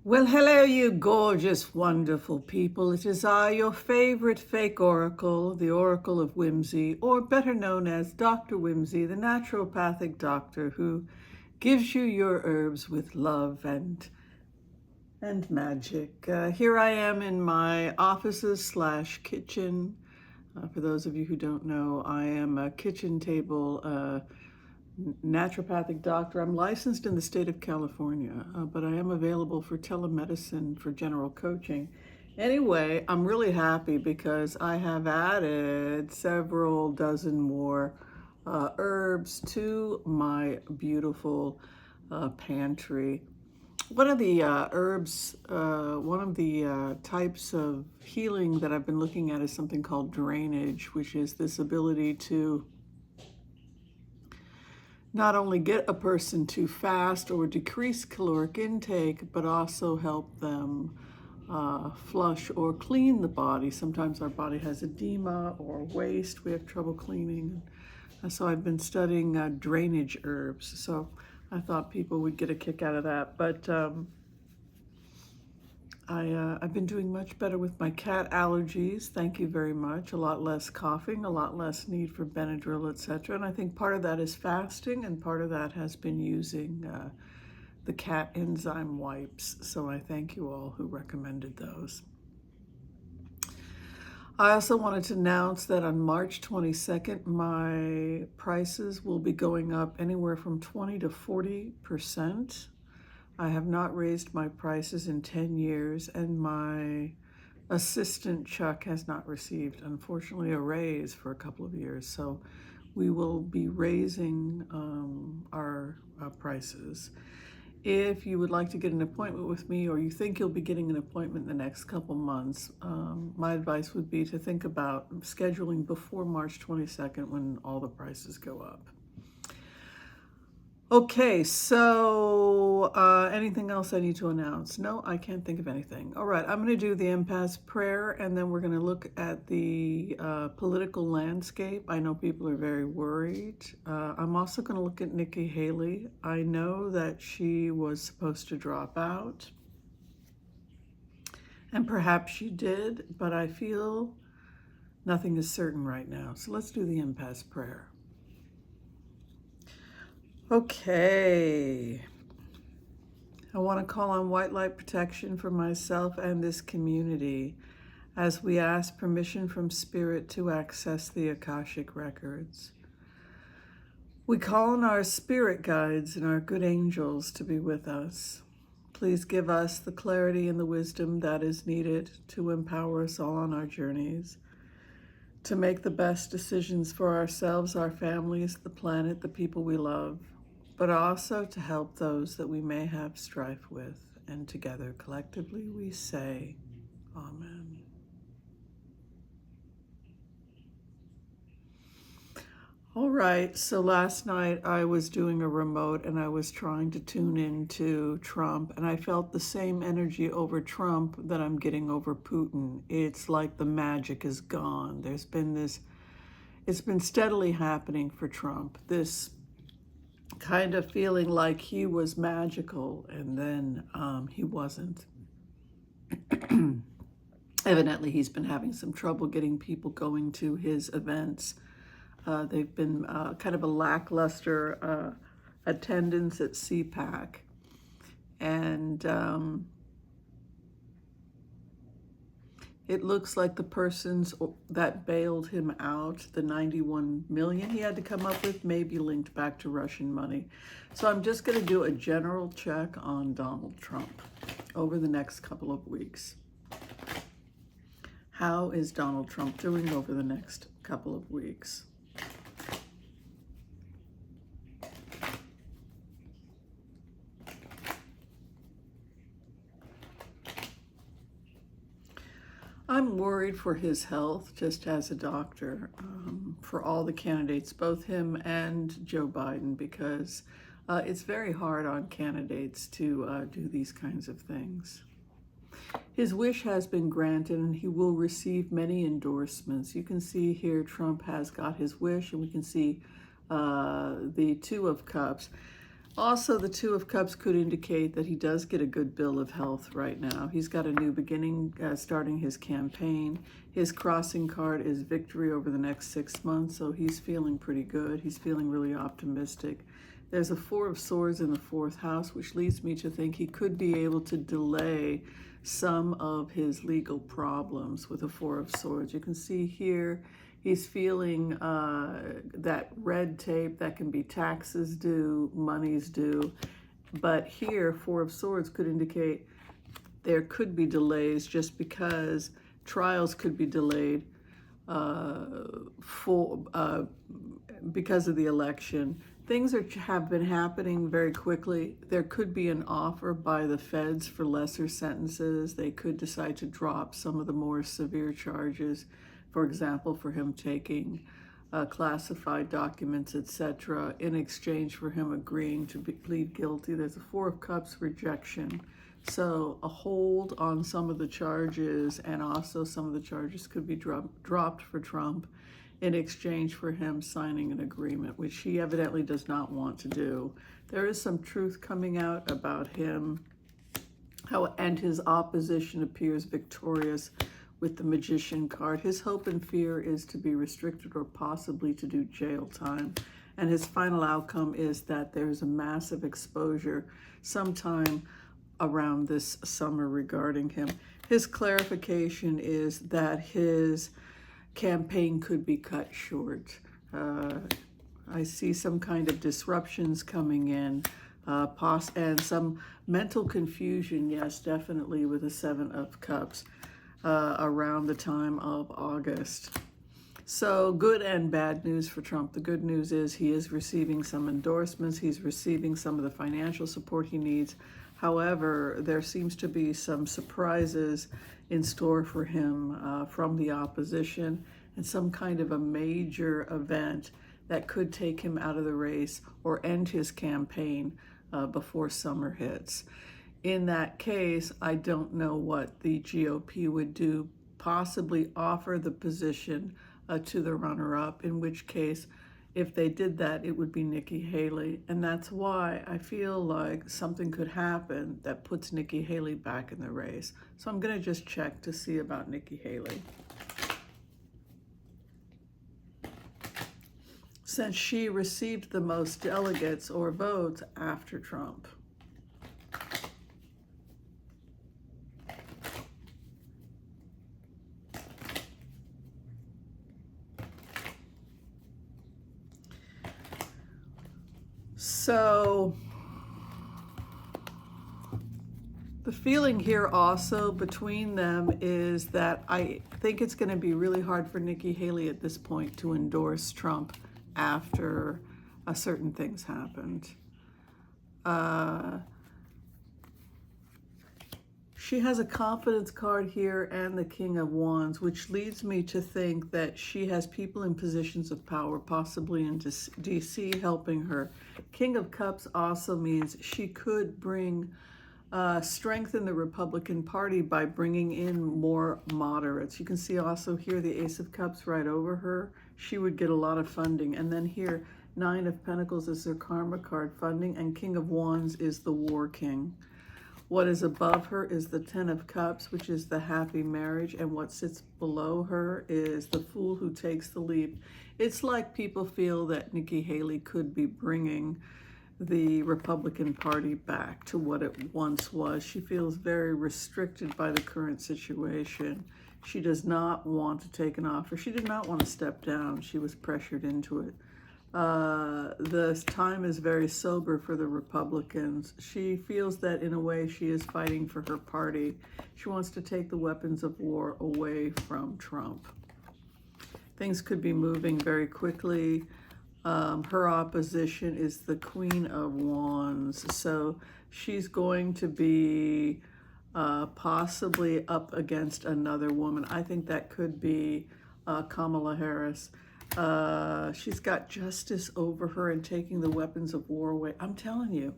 Well, hello, you gorgeous, wonderful people. It is I, your favorite fake oracle, the Oracle of Whimsy, or better known as Dr. Whimsy, the naturopathic doctor who gives you your herbs with love and magic. Here I am in my offices slash kitchen. For those of you who don't know, I am a kitchen table naturopathic doctor. I'm licensed in the state of California, but I am available for telemedicine for general coaching. Anyway, I'm really happy because I have added several dozen more herbs to my beautiful pantry. One of the one of the types of healing that I've been looking at is something called drainage, which is this ability to not only get a person to fast or decrease caloric intake, but also help them flush or clean the body. Sometimes our body has edema or waste. We have trouble cleaning. So I've been studying drainage herbs. So I thought people would get a kick out of that. But I've been doing much better with my cat allergies. Thank you very much. A lot less coughing, a lot less need for Benadryl, etc. And I think part of that is fasting, and part of that has been using the cat enzyme wipes. So I thank you all who recommended those. I also wanted to announce that on March 22nd, my prices will be going up anywhere from 20 to 40%. I have not raised my prices in 10 years, and my assistant Chuck has not received, unfortunately, a raise for a couple of years. So we will be raising our prices. If you would like to get an appointment with me, or you think you'll be getting an appointment in the next couple months, my advice would be to think about scheduling before March 22nd when all the prices go up. Okay, so anything else I need to announce? No, I can't think of anything. All right, I'm going to do the empath's prayer, and then we're going to look at the political landscape. I know people are very worried. I'm also going to look at Nikki Haley. I know that she was supposed to drop out, and perhaps she did, but I feel nothing is certain right now. So let's do the empath's prayer. Okay. I want to call on white light protection for myself and this community as we ask permission from Spirit to access the Akashic records. We call on our spirit guides and our good angels to be with us. Please give us the clarity and the wisdom that is needed to empower us all on our journeys, to make the best decisions for ourselves, our families, the planet, the people we love, but also to help those that we may have strife with. And together, collectively, we say, Amen. All right, so last night I was doing a remote and I was trying to tune into Trump, and I felt the same energy over Trump that I'm getting over Putin. It's like the magic is gone. There's been this, it's been steadily happening for Trump, this kind of feeling like he was magical, and then he wasn't. Evidently, he's been having some trouble getting people going to his events. They've been kind of a lackluster attendance at CPAC. And it looks like the persons that bailed him out, the 91 million he had to come up with, may be linked back to Russian money. So I'm just going to do a general check on Donald Trump over the next couple of weeks. How is Donald Trump doing over the next couple of weeks? I'm worried for his health, just as a doctor, for all the candidates, both him and Joe Biden, because it's very hard on candidates to do these kinds of things. His wish has been granted, and he will receive many endorsements. You can see here Trump has got his wish, and we can see the Two of Cups. Also, the Two of Cups could indicate that he does get a good bill of health right now. He's got a new beginning, starting his campaign. His crossing card is victory over the next 6 months, so he's feeling pretty good. He's feeling really optimistic. There's a Four of Swords in the 4th house, which leads me to think he could be able to delay some of his legal problems with the Four of Swords. You can see here, he's feeling that red tape. That can be taxes due, money's due. But here, Four of Swords could indicate there could be delays just because trials could be delayed because of the election. Things have been happening very quickly. There could be an offer by the feds for lesser sentences. They could decide to drop some of the more severe charges, for example, for him taking classified documents, etc., in exchange for him agreeing to plead guilty. There's a Four of Cups rejection. So a hold on some of the charges, and also some of the charges could be dropped for Trump in exchange for him signing an agreement, which he evidently does not want to do. There is some truth coming out about him, and his opposition appears victorious with the Magician card. His hope and fear is to be restricted or possibly to do jail time. And his final outcome is that there's a massive exposure sometime around this summer regarding him. His clarification is that his campaign could be cut short. I see some kind of disruptions coming in, and some mental confusion, yes, definitely, with the Seven of Cups around the time of August. So good and bad news for Trump. The good news is he is receiving some endorsements. He's receiving some of the financial support he needs. However, there seems to be some surprises in store for him from the opposition, and some kind of a major event that could take him out of the race or end his campaign before summer hits. In that case, I don't know what the GOP would do, possibly offer the position to the runner-up, in which case, if they did that, it would be Nikki Haley. And that's why I feel like something could happen that puts Nikki Haley back in the race. So I'm going to just check to see about Nikki Haley, since she received the most delegates or votes after Trump. So the feeling here also between them is that I think it's going to be really hard for Nikki Haley at this point to endorse Trump after certain things happened. She has a confidence card here and the King of Wands, which leads me to think that she has people in positions of power, possibly in DC, helping her. King of Cups also means she could bring strength in the Republican Party by bringing in more moderates. You can see also here the Ace of Cups right over her. She would get a lot of funding. And then here, Nine of Pentacles is her karma card, funding, and King of Wands is the War King. What is above her is the Ten of Cups, which is the happy marriage, and what sits below her is the Fool who takes the leap. It's like people feel that Nikki Haley could be bringing the Republican Party back to what it once was. She feels very restricted by the current situation. She does not want to take an offer. She did not want to step down. She was pressured into it. The time is very sober for the Republicans. She feels that in a way she is fighting for her party. She wants to take the weapons of war away from Trump. Things could be moving very quickly. Her opposition is the Queen of Wands. So she's going to be possibly up against another woman. I think that could be Kamala Harris. She's got justice over her and taking the weapons of war away. I'm telling you,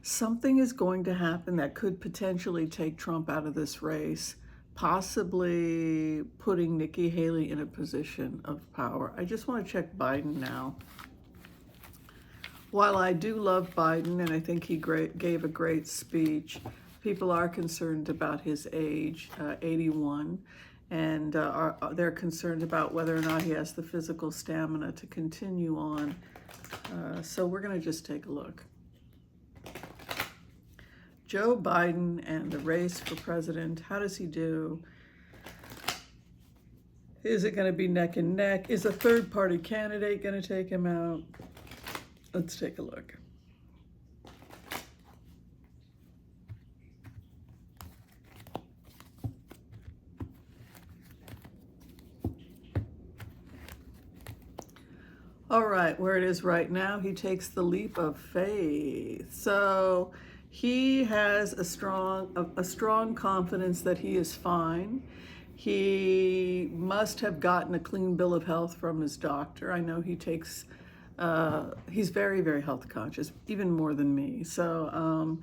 something is going to happen that could potentially take Trump out of this race, possibly putting Nikki Haley in a position of power. I just want to check Biden now. While I do love Biden, and I think he gave a great speech, people are concerned about his age, 81, and they're concerned about whether or not he has the physical stamina to continue on. So we're going to just take a look. Joe Biden and the race for president, how does he do? Is it going to be neck and neck? Is a third-party candidate going to take him out? Let's take a look. All right, where it is right now, he takes the leap of faith. So he has a strong confidence that he is fine. He must have gotten a clean bill of health from his doctor. I know he takes, he's very, very health conscious, even more than me. So,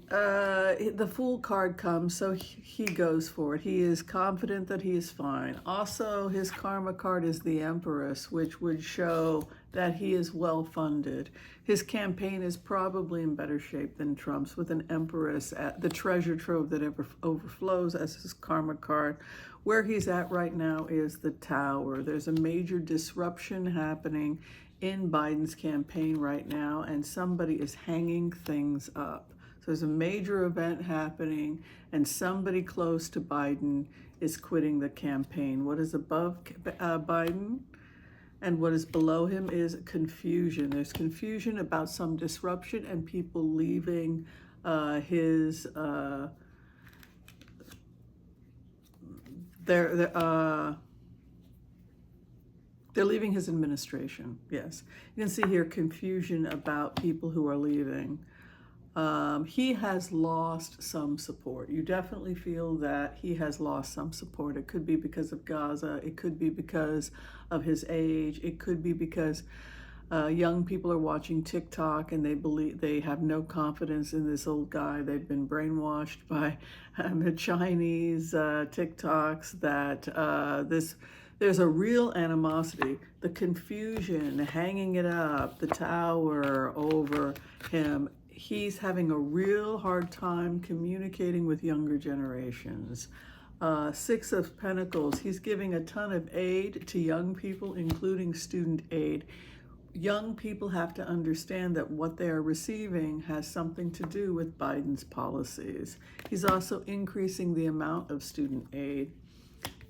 the Fool card comes, so he goes for it. He is confident that he is fine. Also, his karma card is the Empress, which would show that he is well funded. His campaign is probably in better shape than Trump's, with an Empress at the treasure trove that ever overflows as his karma card. Where he's at right now is the Tower. There's a major disruption happening in Biden's campaign right now, and somebody is hanging things up. There's a major event happening, and somebody close to Biden is quitting the campaign. What is above Biden and what is below him is confusion. There's confusion about some disruption and people leaving they're leaving his administration. Yes, you can see here confusion about people who are leaving. He has lost some support. You definitely feel that he has lost some support. It could be because of Gaza. It could be because of his age. It could be because young people are watching TikTok and they have no confidence in this old guy. They've been brainwashed by the Chinese TikToks that there's a real animosity, the confusion, hanging it up, the tower over him. He's having a real hard time communicating with younger generations. Six of Pentacles, he's giving a ton of aid to young people, including student aid. Young people have to understand that what they are receiving has something to do with Biden's policies. He's also increasing the amount of student aid.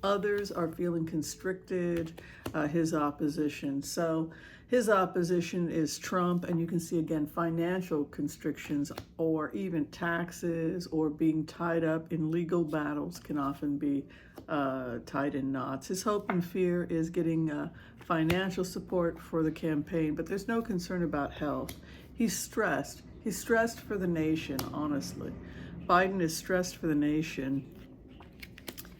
Others are feeling constricted, his opposition. So his opposition is Trump, and you can see again financial constrictions or even taxes or being tied up in legal battles can often be tied in knots. His hope and fear is getting financial support for the campaign, but there's no concern about health. He's stressed. He's stressed for the nation, honestly. Biden is stressed for the nation.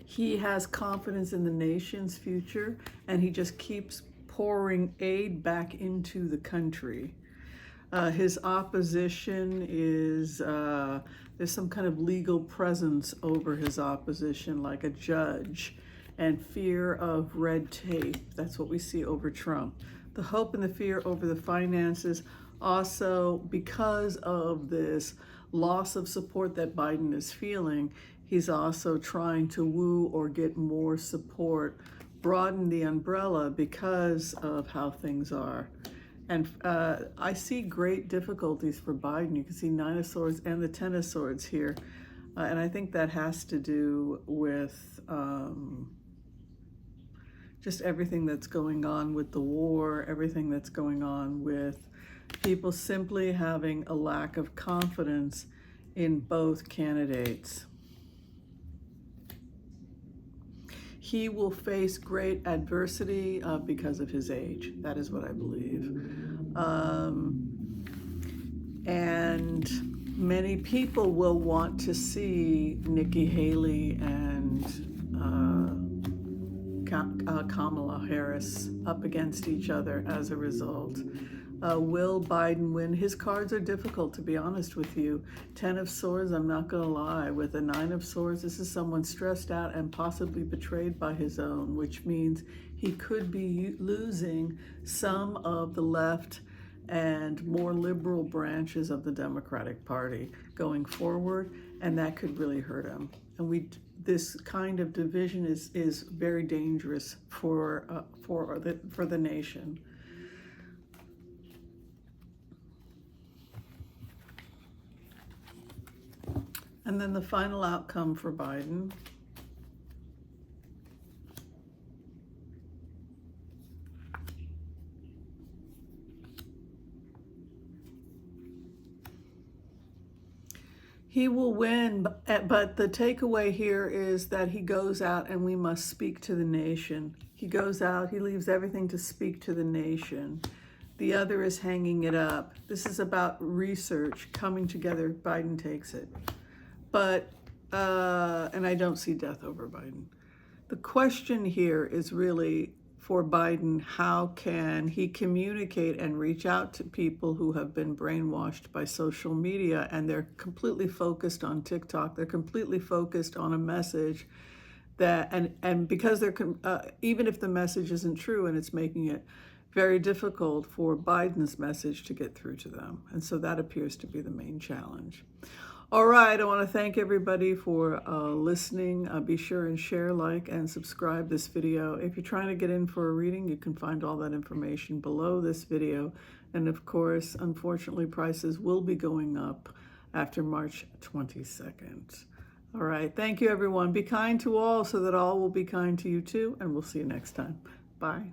He has confidence in the nation's future, and he just keeps pouring aid back into the country. His opposition is, there's some kind of legal presence over his opposition, like a judge, and fear of red tape. That's what we see over Trump. The hope and the fear over the finances, also because of this loss of support that Biden is feeling, he's also trying to woo or get more support, broaden the umbrella because of how things are. And I see great difficulties for Biden. You can see 9 of Swords and the 10 of Swords here. And I think that has to do with just everything that's going on with the war, everything that's going on with people simply having a lack of confidence in both candidates. He will face great adversity because of his age. That is what I believe. And many people will want to see Nikki Haley and Kamala Harris up against each other as a result. Will Biden win? His cards are difficult, to be honest with you. 10 of Swords, I'm not going to lie. With a 9 of Swords, this is someone stressed out and possibly betrayed by his own, which means he could be losing some of the left and more liberal branches of the Democratic Party going forward, and that could really hurt him. And this kind of division is very dangerous for the nation. And then the final outcome for Biden. He will win, but the takeaway here is that he goes out and we must speak to the nation. He goes out, he leaves everything to speak to the nation. The other is hanging it up. This is about research coming together. Biden takes it. But, and I don't see death over Biden. The question here is really for Biden, how can he communicate and reach out to people who have been brainwashed by social media and they're completely focused on TikTok. They're completely focused on a message that, and because they're, even if the message isn't true and it's making it very difficult for Biden's message to get through to them. And so that appears to be the main challenge. All right, I want to thank everybody for listening. Be sure and share, like, and subscribe this video. If you're trying to get in for a reading, you can find all that information below this video. And of course, unfortunately, prices will be going up after March 22nd. All right, thank you, everyone. Be kind to all so that all will be kind to you too, and we'll see you next time. Bye.